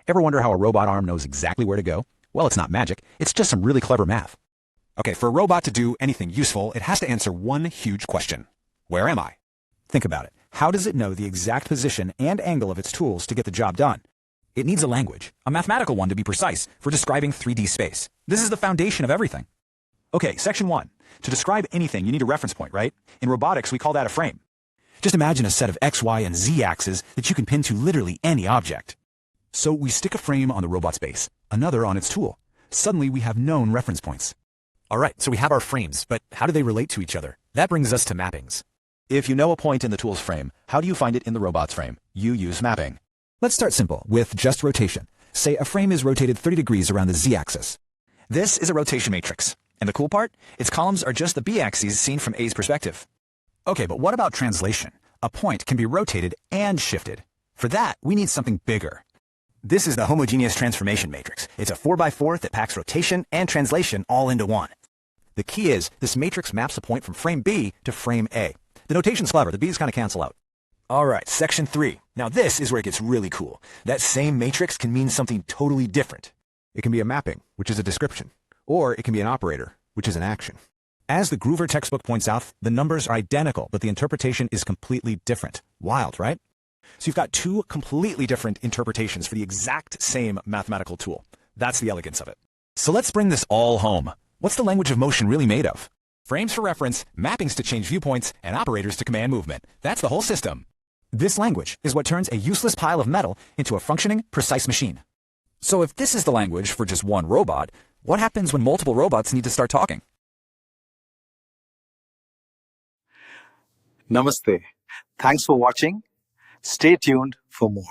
Ever wonder how a robot arm knows exactly where to go? Well, it's not magic. It's just some really clever math. Okay, for a robot to do anything useful, it has to answer one huge question. Where am I? Think about it. How does it know the exact position and angle of its tools to get the job done? It needs a language, a mathematical one to be precise, for describing 3D space. This is the foundation of everything. Okay, section 1. To describe anything, you need a reference point, right? In robotics, we call that a frame. Just imagine a set of X, Y, and Z axes that you can pin to literally any object. So we stick a frame on the robot's base, another on its tool. Suddenly, we have known reference points. All right, so we have our frames, but how do they relate to each other? That brings us to mappings. If you know a point in the tool's frame, how do you find it in the robot's frame? You use mapping. Let's start simple, with just rotation. Say a frame is rotated 30 degrees around the Z-axis. This is a rotation matrix. And the cool part? Its columns are just the B-axes seen from A's perspective. Okay, but what about translation? A point can be rotated and shifted. For that, we need something bigger. This is the homogeneous transformation matrix. It's a 4x4 that packs rotation and translation all into one. The key is, this matrix maps a point from frame B to frame A. The notation's clever, the B's kind of cancel out. All right, section 3. Now this is where it gets really cool. That same matrix can mean something totally different. It can be a mapping, which is a description, or it can be an operator, which is an action. As the Groover textbook points out, the numbers are identical, but the interpretation is completely different. Wild, right? So you've got two completely different interpretations for the exact same mathematical tool. That's the elegance of it. So let's bring this all home. What's the language of motion really made of? Frames for reference, mappings to change viewpoints, and operators to command movement. That's the whole system. This language is what turns a useless pile of metal into a functioning, precise machine. So if this is the language for just one robot, what happens when multiple robots need to start talking? Namaste. Thanks for watching. Stay tuned for more.